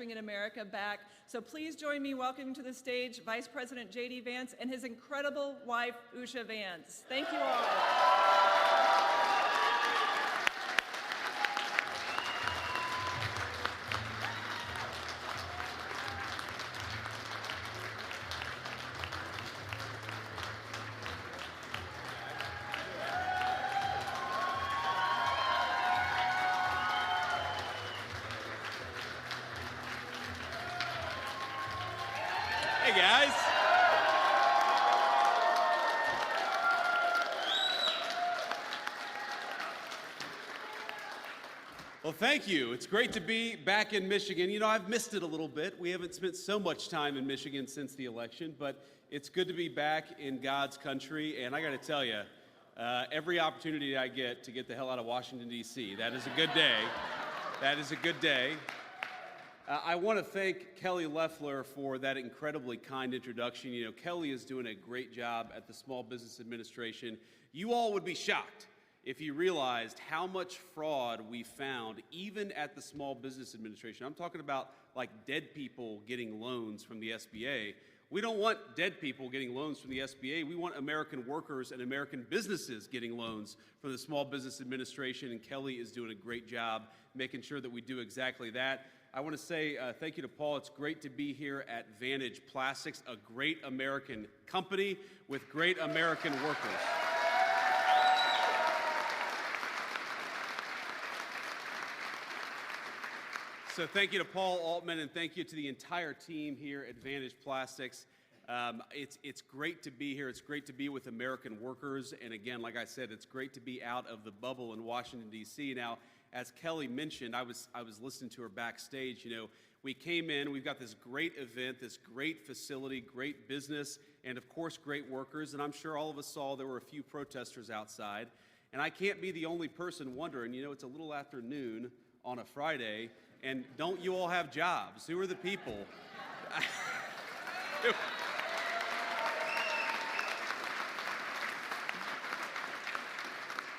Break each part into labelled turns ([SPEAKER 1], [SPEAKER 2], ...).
[SPEAKER 1] in America back. So please join me welcoming to the stage Vice President JD Vance and his incredible wife, Usha Vance. Thank you all.
[SPEAKER 2] Hey, guys. Well, thank you. It's great to be back in Michigan. You know, I've missed it a little bit. We haven't spent so much time in Michigan since the election, but it's good to be back in God's country. And I got to tell you, every opportunity I get to get the hell out of Washington, D.C., that is a good day. That is a good day. I want to thank Kelly Loeffler for that incredibly kind introduction. You know, Kelly is doing a great job at the Small Business Administration. You all would be shocked if you realized how much fraud we found even at the Small Business Administration. I'm talking about like dead people getting loans from the SBA. We don't want dead people getting loans from the SBA. We want American workers and American businesses getting loans from the Small Business Administration, and Kelly is doing a great job making sure that we do exactly that. I want to say thank you to Paul. It's great to be here at Vantage Plastics, a great American company with great American workers. So thank you to Paul Altman, and thank you to the entire team here at Vantage Plastics. It's great to be here. It's great to be with American workers. And again, like I said, it's great to be out of the bubble in Washington, D.C. Now, as Kelly mentioned, I was listening to her backstage. You know, we came in, we've got this great event, this great facility, great business, and of course, great workers. And I'm sure all of us saw there were a few protesters outside. And I can't be the only person wondering, you know, it's a little after noon on a Friday, and don't you all have jobs? Who are the people?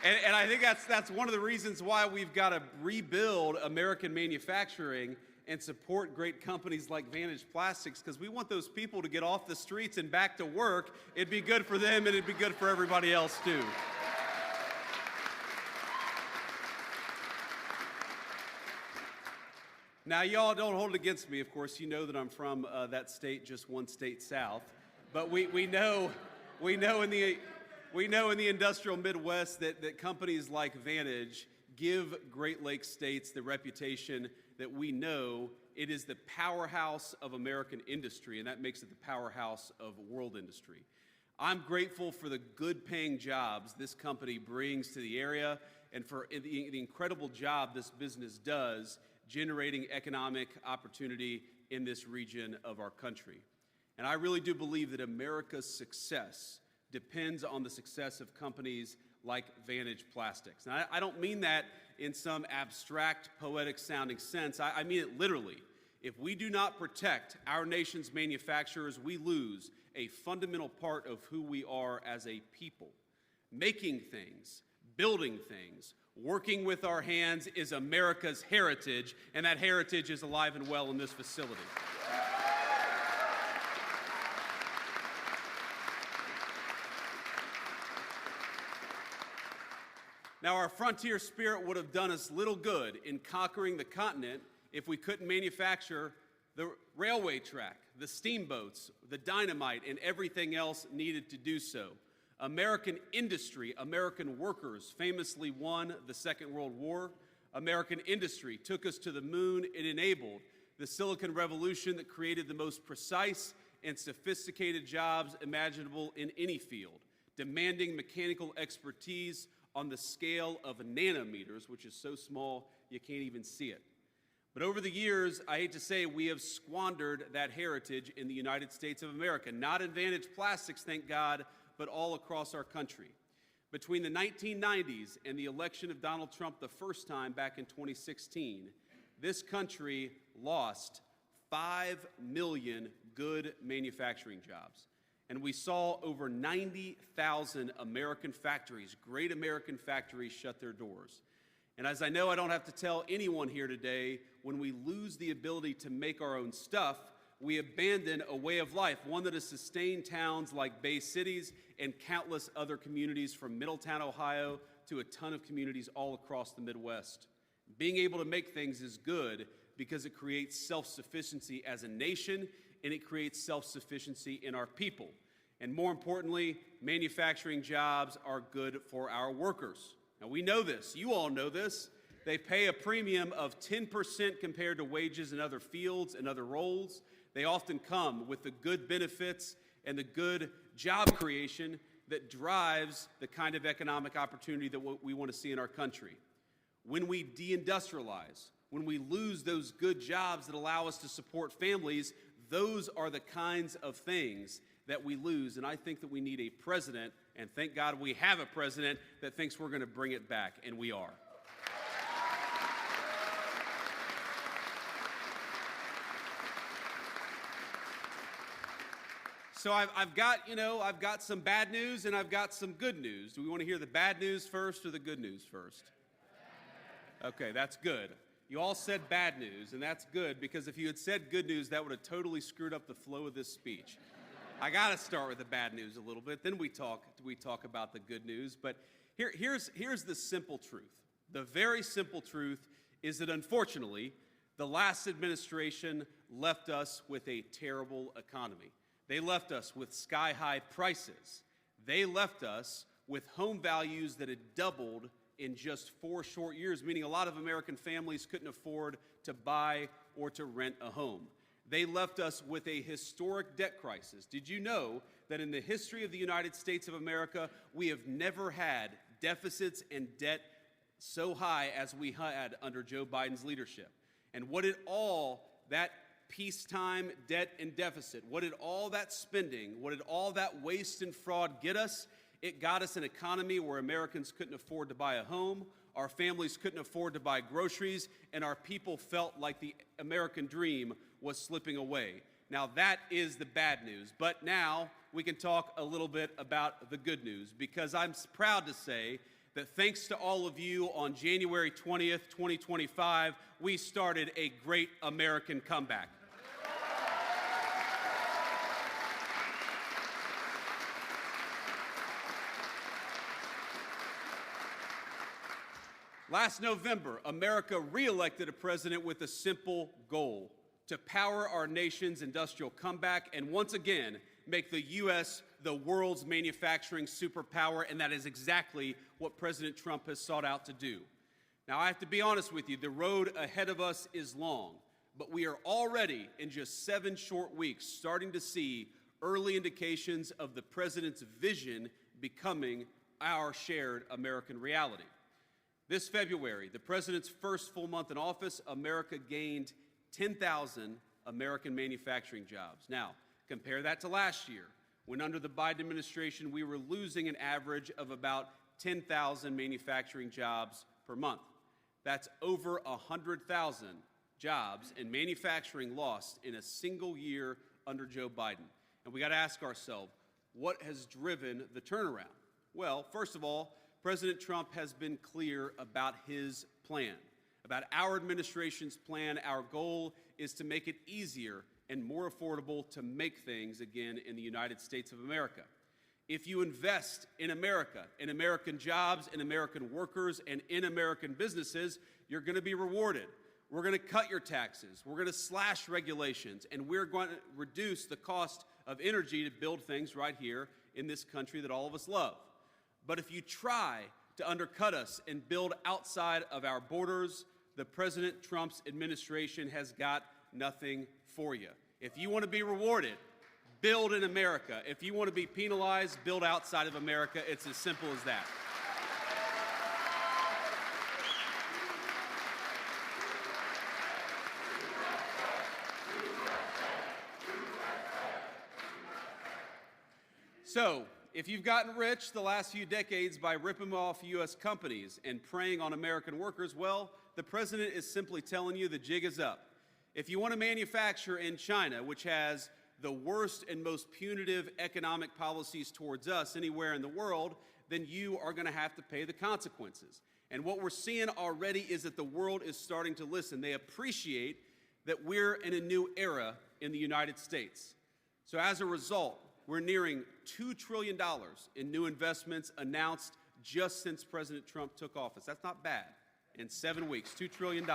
[SPEAKER 2] And I think that's one of the reasons why we've got to rebuild American manufacturing and support great companies like Vantage Plastics, because we want those people to get off the streets and back to work. It'd be good for them, and it'd be good for everybody else, too. Now, y'all don't hold it against me. Of course, you know that I'm from that state, just one state south. But we know in the industrial Midwest that companies like Vantage give Great Lakes states the reputation that we know it is the powerhouse of American industry, and that makes it the powerhouse of world industry. I'm grateful for the good-paying jobs this company brings to the area and for the incredible job this business does generating economic opportunity in this region of our country. And I really do believe that America's success depends on the success of companies like Vantage Plastics. Now, I don't mean that in some abstract, poetic-sounding sense. I mean it literally. If we do not protect our nation's manufacturers, we lose a fundamental part of who we are as a people. Making things, building things, working with our hands is America's heritage, and that heritage is alive and well in this facility. Now, our frontier spirit would have done us little good in conquering the continent if we couldn't manufacture the railway track, the steamboats, the dynamite, and everything else needed to do so. American industry, American workers famously won the Second World War. American industry took us to the moon. It enabled the Silicon Revolution that created the most precise and sophisticated jobs imaginable in any field, demanding mechanical expertise on the scale of nanometers, which is so small you can't even see it. But over the years, I hate to say, we have squandered that heritage in the United States of America. Not in Vantage Plastics, thank God, but all across our country. Between the 1990s and the election of Donald Trump the first time back in 2016, this country lost 5 million good manufacturing jobs. And we saw over 90,000 American factories, great American factories, shut their doors. And as I know I don't have to tell anyone here today, when we lose the ability to make our own stuff, we abandon a way of life, one that has sustained towns like Bay Cities and countless other communities from Middletown, Ohio, to a ton of communities all across the Midwest. Being able to make things is good because it creates self-sufficiency as a nation, and it creates self-sufficiency in our people. And more importantly, manufacturing jobs are good for our workers. Now, we know this. You all know this. They pay a premium of 10% compared to wages in other fields and other roles. They often come with the good benefits and the good job creation that drives the kind of economic opportunity that we want to see in our country. When we deindustrialize, when we lose those good jobs that allow us to support families, those are the kinds of things that we lose. And I think that we need a president, and thank God we have a president that thinks we're going to bring it back, and we are. So I've got some bad news and I've got some good news. Do we want to hear the bad news first or the good news first? Okay, that's good. You all said bad news, and that's good, because if you had said good news, that would have totally screwed up the flow of this speech. I got to start with the bad news a little bit, then we talk about the good news. But here's the simple truth. The very simple truth is that, unfortunately, the last administration left us with a terrible economy. They left us with sky-high prices. They left us with home values that had doubled in just 4 short years, meaning a lot of American families couldn't afford to buy or to rent a home. They left us with a historic debt crisis. Did you know that in the history of the United States of America, we have never had deficits and debt so high as we had under Joe Biden's leadership? And what did all that peacetime debt and deficit, what did all that spending, what did all that waste and fraud get us? It got us an economy where Americans couldn't afford to buy a home, our families couldn't afford to buy groceries, and our people felt like the American dream was slipping away. Now that is the bad news, but now we can talk a little bit about the good news, because I'm proud to say that thanks to all of you, on January 20th, 2025, we started a great American comeback. Last November, America re-elected a president with a simple goal: to power our nation's industrial comeback and once again make the U.S. the world's manufacturing superpower, and that is exactly what President Trump has sought out to do. Now, I have to be honest with you, the road ahead of us is long, but we are already, in just 7 short weeks, starting to see early indications of the president's vision becoming our shared American reality. This February, the president's first full month in office, America gained 10,000 American manufacturing jobs. Now, compare that to last year, when under the Biden administration, we were losing an average of about 10,000 manufacturing jobs per month. That's over 100,000 jobs in manufacturing lost in a single year under Joe Biden. And we got to ask ourselves, what has driven the turnaround? Well, first of all, President Trump has been clear about his plan, about our administration's plan. Our goal is to make it easier and more affordable to make things again in the United States of America. If you invest in America, in American jobs, in American workers, and in American businesses, you're going to be rewarded. We're going to cut your taxes. We're going to slash regulations, and we're going to reduce the cost of energy to build things right here in this country that all of us love. But if you try to undercut us and build outside of our borders, the President Trump's administration has got nothing for you. If you want to be rewarded, build in America. If you want to be penalized, build outside of America. It's as simple as that. So, if you've gotten rich the last few decades by ripping off U.S. companies and preying on American workers, well, the president is simply telling you the jig is up. If you want to manufacture in China, which has the worst and most punitive economic policies towards us anywhere in the world, then you are going to have to pay the consequences. And what we're seeing already is that the world is starting to listen. They appreciate that we're in a new era in the United States. So as a result, we're nearing $2 trillion in new investments announced just since President Trump took office. That's not bad. In 7 weeks, $2 trillion.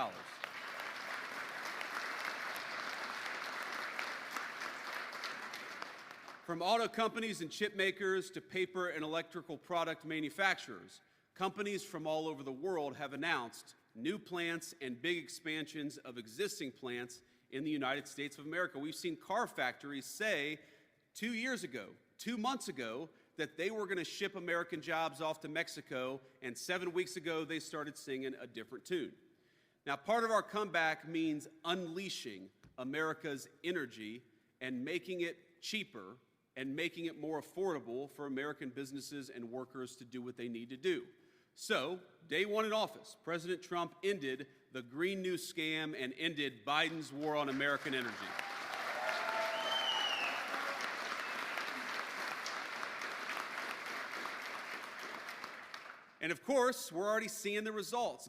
[SPEAKER 2] From auto companies and chip makers to paper and electrical product manufacturers, companies from all over the world have announced new plants and big expansions of existing plants in the United States of America. We've seen car factories say 2 months ago, that they were going to ship American jobs off to Mexico, and 7 weeks ago they started singing a different tune. Now, part of our comeback means unleashing America's energy and making it cheaper and making it more affordable for American businesses and workers to do what they need to do. So, day one in office, President Trump ended the Green New Scam and ended Biden's war on American energy. And of course, we're already seeing the results.